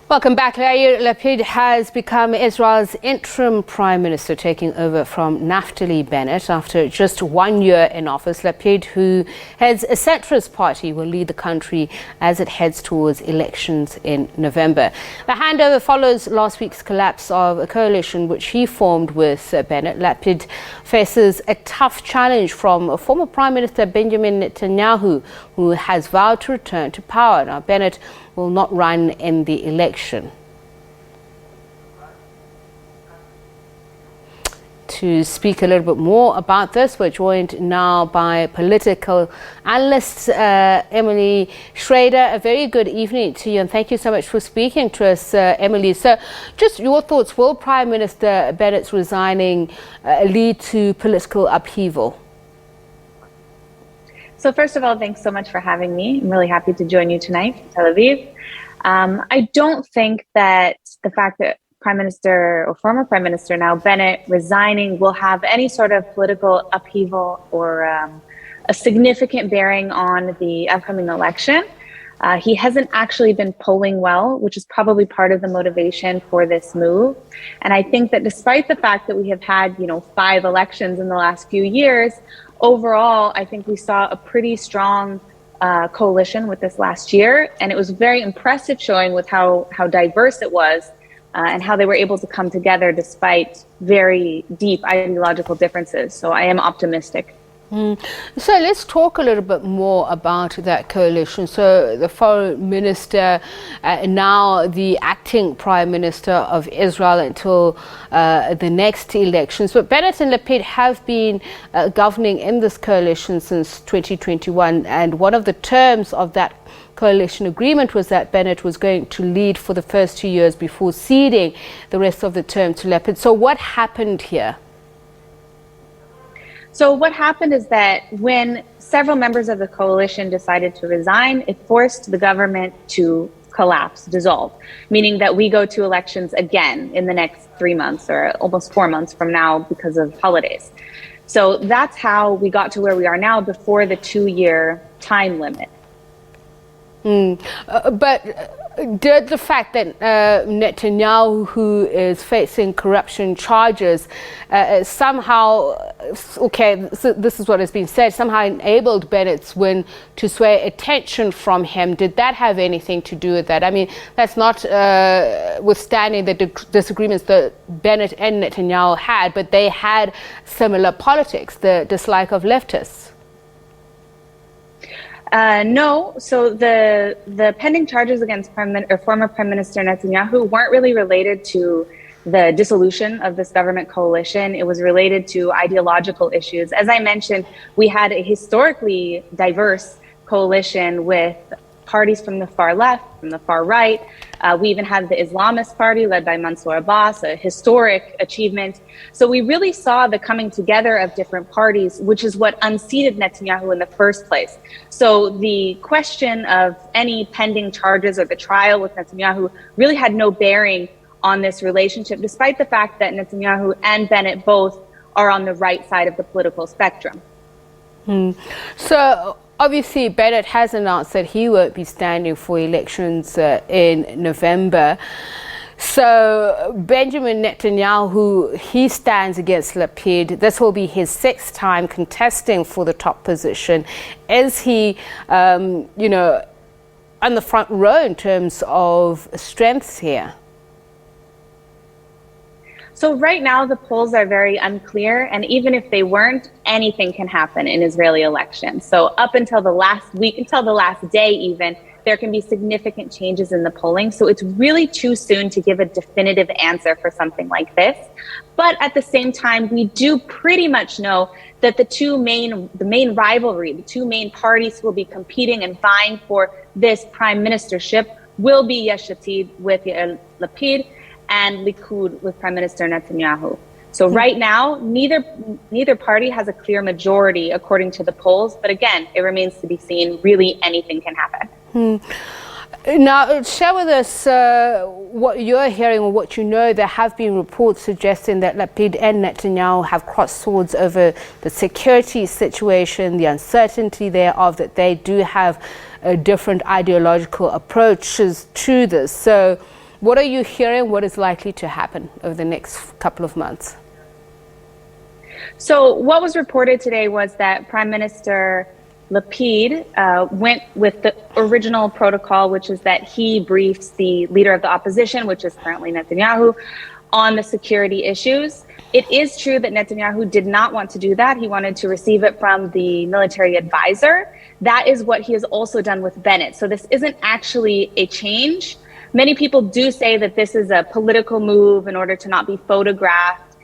Welcome back. Yair Lapid has become Israel's interim prime minister, taking over from Naftali Bennett after just 1 year in office. Lapid, who heads a centrist party, will lead the country as it heads towards elections in November. The handover follows last week's collapse of a coalition which he formed with Bennett. Lapid faces a tough challenge from former Prime Minister Benjamin Netanyahu, who has vowed to return to power. Now, Bennett will not run in the election. To speak a little bit more about this, we're joined now by Political Analyst Emily Schrader. A very good evening to you, and thank you so much for speaking to us, Emily. So just your thoughts, will Prime Minister Bennett's resigning lead to political upheaval? So first of all, thanks so much for having me. I'm really happy to join you tonight from Tel Aviv. I don't think that the fact that Prime Minister or former Prime Minister now Bennett resigning will have any sort of political upheaval or a significant bearing on the upcoming election. He hasn't actually been polling well, which is probably part of the motivation for this move. And I think that despite the fact that we have had, 5 elections in the last few years, overall, I think we saw a pretty strong coalition with this last year, and it was very impressive showing with how diverse it was and how they were able to come together despite very deep ideological differences. So I am optimistic. So let's talk a little bit more about that coalition. So the foreign minister, now the acting prime minister of Israel until the next elections. But Bennett and Lapid have been governing in this coalition since 2021. And one of the terms of that coalition agreement was that Bennett was going to lead for the first 2 years before ceding the rest of the term to Lapid. So what happened here? So what happened is that when several members of the coalition decided to resign, it forced the government to collapse, dissolve, meaning that we go to elections again in the next 3 months or almost 4 months from now because of holidays. So that's how we got to where we are now before the 2-year time limit. But did the fact that Netanyahu, who is facing corruption charges, somehow, so this is what has been said, somehow enabled Bennett's win to sway attention from him? Did that have anything to do with that? I mean, that's not withstanding the disagreements that Bennett and Netanyahu had, but they had similar politics, the dislike of leftists. No. So the pending charges against former Prime Minister Netanyahu weren't really related to the dissolution of this government coalition. It was related to ideological issues. As I mentioned, we had a historically diverse coalition with parties from the far left, from the far right. We even had the Islamist Party led by Mansour Abbas, a historic achievement. So we really saw the coming together of different parties, which is what unseated Netanyahu in the first place. So the question of any pending charges or the trial with Netanyahu really had no bearing on this relationship, despite the fact that Netanyahu and Bennett both are on the right side of the political spectrum. So obviously, Bennett has announced that he won't be standing for elections in November. So Benjamin Netanyahu, he stands against Lapid. This will be his 6th time contesting for the top position. Is he, on the front row in terms of strengths here? So right now, the polls are very unclear. And even if they weren't, anything can happen in Israeli elections. So up until the last week, until the last day even, there can be significant changes in the polling. So it's really too soon to give a definitive answer for something like this. But at the same time, we do pretty much know that the main rivalry, the 2 main parties who will be competing and vying for this prime ministership will be Yesh Atid with Yair Lapid and Likud with Prime Minister Netanyahu. So right now, neither party has a clear majority according to the polls. But again, it remains to be seen. Really, anything can happen. Now, share with us what you're hearing or what you know. There have been reports suggesting that Lapid and Netanyahu have crossed swords over the security situation, the uncertainty thereof, that they do have different ideological approaches to this. So What are you hearing? What is likely to happen over the next couple of months? So what was reported today was that Prime Minister Lapid went with the original protocol, which is that he briefs the leader of the opposition, which is currently Netanyahu, on the security issues. It is true that Netanyahu did not want to do that. He wanted to receive it from the military advisor. That is what he has also done with Bennett. So this isn't actually a change. Many people do say that this is a political move in order to not be photographed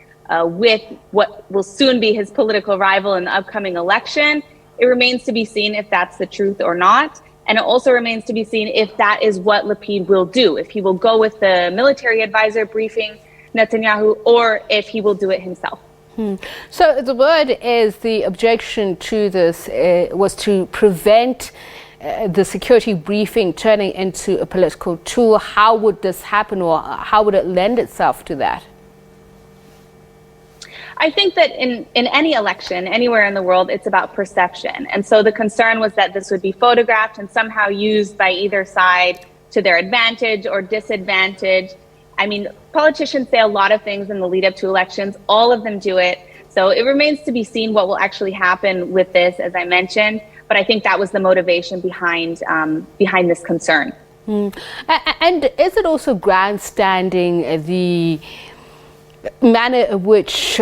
with what will soon be his political rival in the upcoming election. It remains to be seen if that's the truth or not. And it also remains to be seen if that is what Lapid will do, if he will go with the military advisor briefing Netanyahu or if he will do it himself. So the word is the objection to this was to prevent the security briefing turning into a political tool. How would this happen, or how would it lend itself to that? I think that in any election, anywhere in the world, it's about perception. And so the concern was that this would be photographed and somehow used by either side to their advantage or disadvantage. I mean, politicians say a lot of things in the lead up to elections. All of them do it. So it remains to be seen what will actually happen with this, as I mentioned. But I think that was the motivation behind this concern. And is it also grandstanding the manner in which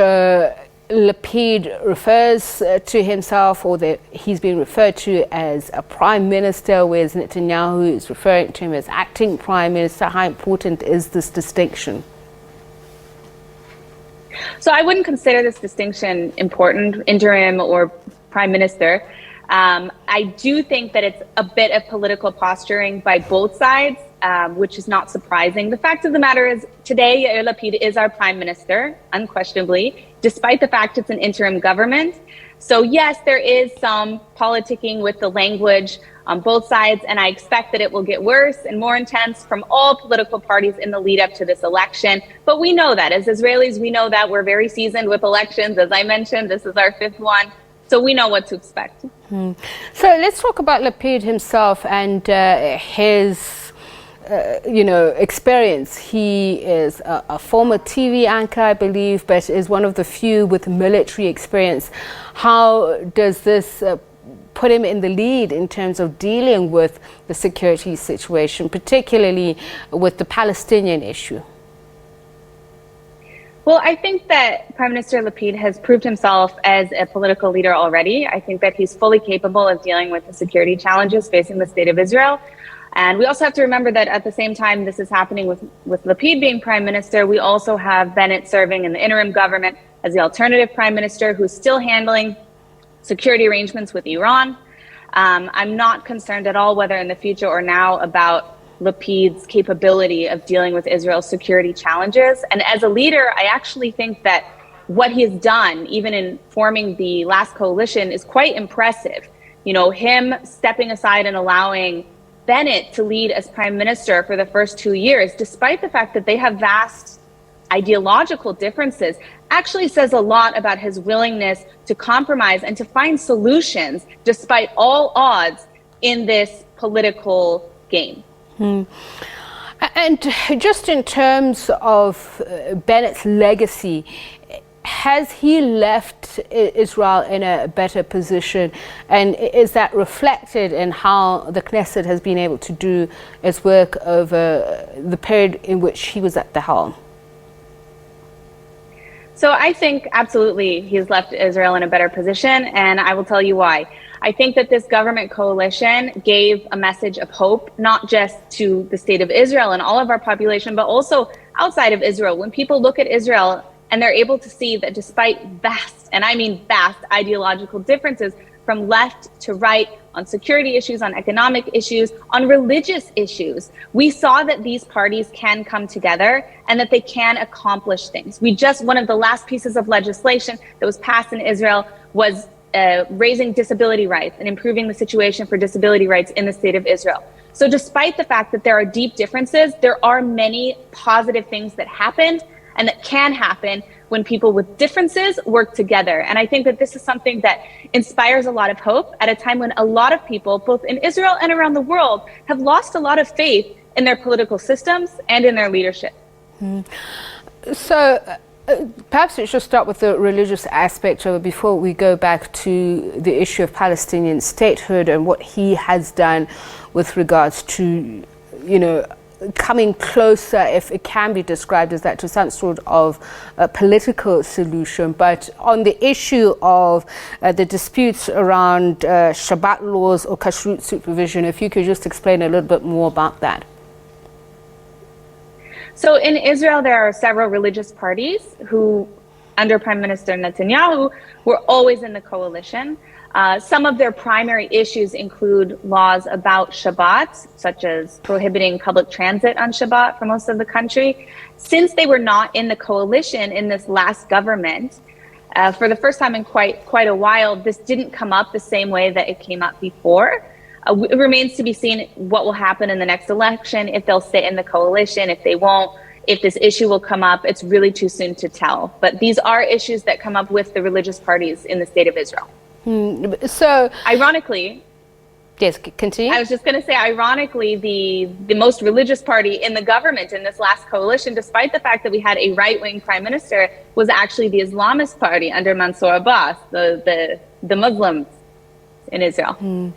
Lapid refers to himself, or that he's been referred to as a prime minister, whereas Netanyahu is referring to him as acting prime minister? How important is this distinction? So I wouldn't consider this distinction important, interim or prime minister. I do think that it's a bit of political posturing by both sides, which is not surprising. The fact of the matter is, today, Yair Lapid is our prime minister, unquestionably, despite the fact it's an interim government. So yes, there is some politicking with the language on both sides, and I expect that it will get worse and more intense from all political parties in the lead up to this election. But we know that as Israelis, we know that we're very seasoned with elections. As I mentioned, this is our fifth one. So we know what to expect. So let's talk about Lapid himself and his experience. He is a former TV anchor, I believe, but is one of the few with military experience. How does this put him in the lead in terms of dealing with the security situation, particularly with the Palestinian issue? Well, I think that Prime Minister Lapid has proved himself as a political leader already. I think that he's fully capable of dealing with the security challenges facing the state of Israel. And we also have to remember that at the same time this is happening with Lapid being prime minister, we also have Bennett serving in the interim government as the alternative prime minister, who's still handling security arrangements with Iran. I'm not concerned at all whether in the future or now about Lapid's capability of dealing with Israel's security challenges. And as a leader, I actually think that what he has done, even in forming the last coalition, is quite impressive. You know, him stepping aside and allowing Bennett to lead as prime minister for the first 2 years, despite the fact that they have vast ideological differences, actually says a lot about his willingness to compromise and to find solutions despite all odds in this political game. And just in terms of Bennett's legacy, has he left Israel in a better position? And is that reflected in how the Knesset has been able to do its work over the period in which he was at the helm? So I think absolutely he's left Israel in a better position, and I will tell you why. I think that this government coalition gave a message of hope, not just to the state of Israel and all of our population, but also outside of Israel. When people look at Israel and they're able to see that despite vast, and I mean vast, ideological differences from left to right on security issues, on economic issues, on religious issues, we saw that these parties can come together and that they can accomplish things. One of the last pieces of legislation that was passed in Israel was raising disability rights and improving the situation for disability rights in the state of Israel. So despite the fact that there are deep differences, there are many positive things that happened and that can happen when people with differences work together. And I think that this is something that inspires a lot of hope at a time when a lot of people, both in Israel and around the world, have lost a lot of faith in their political systems and in their leadership. So perhaps we should start with the religious aspect of it before we go back to the issue of Palestinian statehood and what he has done with regards to, coming closer, if it can be described as that, to some sort of political solution. But on the issue of the disputes around Shabbat laws or kashrut supervision, if you could just explain a little bit more about that. So in Israel, there are several religious parties who, under Prime Minister Netanyahu, were always in the coalition. Some of their primary issues include laws about Shabbat, such as prohibiting public transit on Shabbat for most of the country. Since they were not in the coalition in this last government, for the first time in quite a while, this didn't come up the same way that it came up before. It remains to be seen what will happen in the next election, if they'll sit in the coalition, if they won't, if this issue will come up. It's really too soon to tell. But these are issues that come up with the religious parties in the state of Israel. So, ironically, yes, continue. I was just going to say, ironically, the most religious party in the government in this last coalition, despite the fact that we had a right-wing prime minister, was actually the Islamist party under Mansour Abbas, the Muslims in Israel.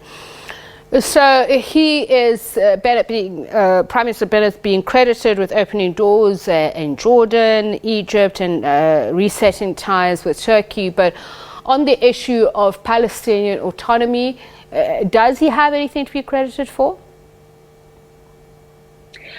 So he is Prime Minister Bennett being credited with opening doors in Jordan, Egypt, and resetting ties with Turkey. But on the issue of Palestinian autonomy, does he have anything to be credited for?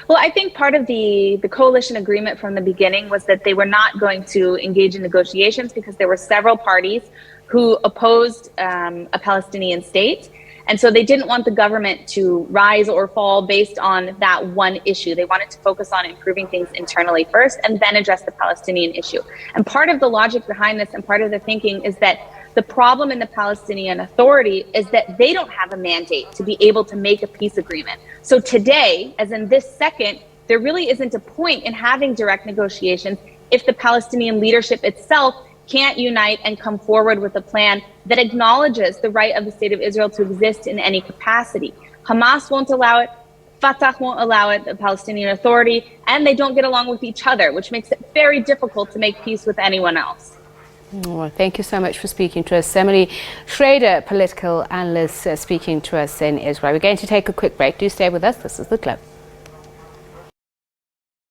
Well, I think part of the coalition agreement from the beginning was that they were not going to engage in negotiations because there were several parties who opposed a Palestinian state. And so they didn't want the government to rise or fall based on that one issue. They wanted to focus on improving things internally first and then address the Palestinian issue. And part of the logic behind this and part of the thinking is that the problem in the Palestinian Authority is that they don't have a mandate to be able to make a peace agreement. So today, as in this second, there really isn't a point in having direct negotiations if the Palestinian leadership itself can't unite and come forward with a plan that acknowledges the right of the state of Israel to exist in any capacity. Hamas won't allow it, Fatah won't allow it, the Palestinian Authority, and they don't get along with each other, which makes it very difficult to make peace with anyone else. Well, thank you so much for speaking to us. Emily Schrader, political analyst, speaking to us in Israel. We're going to take a quick break. Do stay with us. This is The Globe.